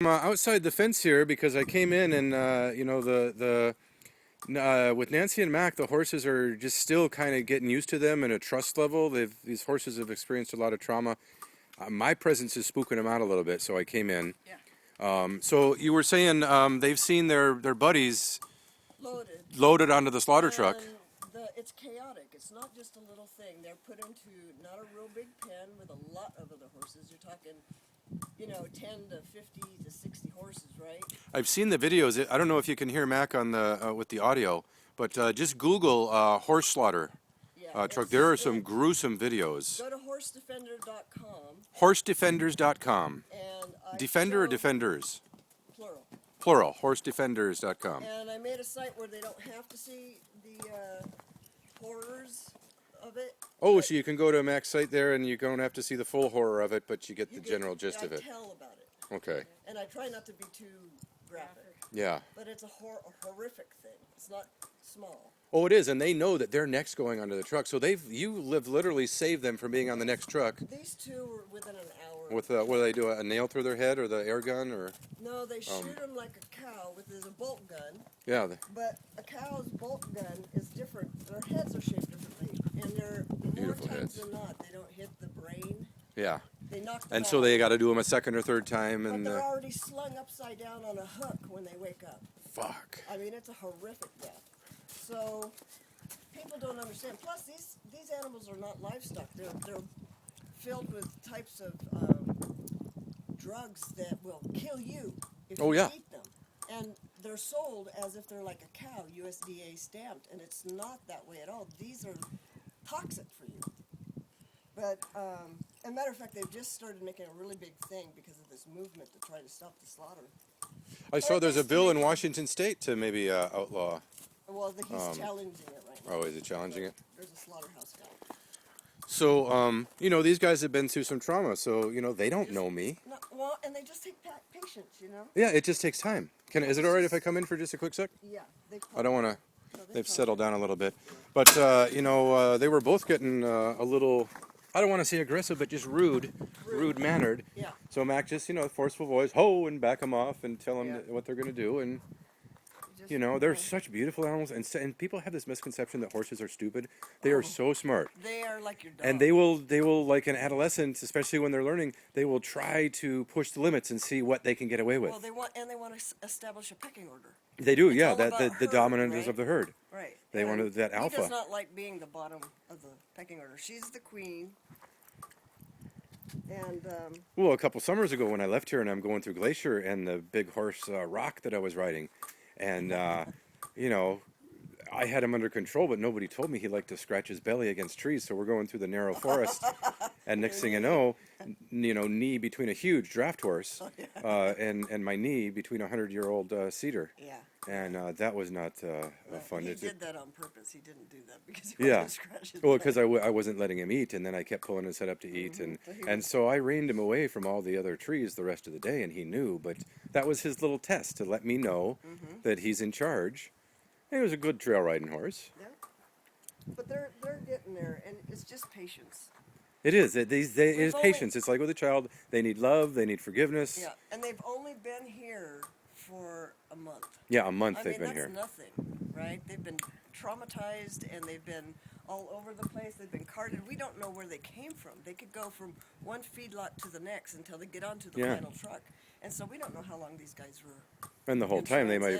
outside the fence here because I came in and with Nancy and Mac, the horses are just still kind of getting used to them and a trust level. These horses have experienced a lot of trauma. My presence is spooking them out a little bit, so I came in. Yeah. So you were saying they've seen their buddies loaded onto the slaughter truck. It's chaotic. It's not just a little thing. They're put into not a real big pen with a lot of other horses. You're talking, 10 to 50 to 60 horses, right? I've seen the videos. I don't know if you can hear Mac on the with the audio, but just Google horse slaughter truck. There are some gruesome videos. Go to horsedefender.com. Horsedefenders.com. And Defender or defenders? Plural. Plural. Horsedefenders.com. And I made a site where they don't have to see the horrors of it. Oh, so you can go to Mac's site there and you don't have to see the full horror of it, but you get the general gist of it. I tell about it. Okay. And I try not to be too graphic. Yeah. But it's a horrific thing. It's not small. Oh, it is, and they know that they're next going onto the truck, so you literally saved them from being on the next truck. These two were within an hour. With what do they do? A nail through their head or the air gun or? No, they shoot them like a cow with a bolt gun. Yeah. But a cow's bolt gun is different. Their heads are shaped differently, and they're more times than not they don't hit the brain. Yeah. They knock them and out. so they got to do them a second or third time, But and they're already slung upside down on a hook when they wake up. fuck. I mean, it's a horrific death. So people don't understand. Plus, these animals are not livestock. They're filled with types of drugs that will kill you if you eat them. And they're sold as if they're like a cow, USDA stamped, and it's not that way at all. These are toxic for you. But, as a matter of fact, they've just started making a really big thing because of this movement to try to stop the slaughter. I saw there's a bill in Washington State to maybe outlaw. Well, he's challenging it right now. Oh, is he challenging it? There's a slaughterhouse guy. So, these guys have been through some trauma, so, they don't know me. No, well, and they just take patience, Yeah, it just takes time. Is it all right if I come in for just a quick sec? Yeah. I don't want to. They've settled down a little bit. But, they were both getting a little, I don't want to say aggressive, but just rude-mannered. Yeah. So Mac just, forceful voice, ho, and back them off and tell them what they're going to do. And, they're such beautiful animals. And people have this misconception that horses are stupid. They are so smart. They are like your dog. And they will, like an adolescent, especially when they're learning, they will try to push the limits and see what they can get away with. Well, they want to establish a pecking order. They do, It's yeah. all about The herd, dominant right? is of the herd. Right. They want that alpha. He does not like being the bottom of the pecking order. She's the queen. And well, a couple summers ago when I left here and I'm going through Glacier and the big horse Rock that I was riding, and I had him under control, but nobody told me he liked to scratch his belly against trees. So we're going through the narrow forest, and next thing you know, knee between a huge draft horse, and my knee between a 100-year-old cedar. yeah. And that was not fun. He It- did that on purpose. He didn't do that because he wanted to scratch his Well, back. because I wasn't letting him eat, and then I kept pulling his head up to eat, and so I reined him away from all the other trees the rest of the day, and he knew. But that was his little test to let me know that he's in charge. And he was a good trail riding horse. Yeah. But they're getting there, and it's just patience. It is. It is only- patience. It's like with a child. They need love. They need forgiveness. Yeah, and they've only been here for a month. Yeah, a month I they've mean, been here. that's nothing, right? They've been traumatized, and they've been all over the place. They've been carted. We don't know where they came from. They could go from one feedlot to the next until they get onto the final truck. And so we don't know how long these guys were. And the whole time they might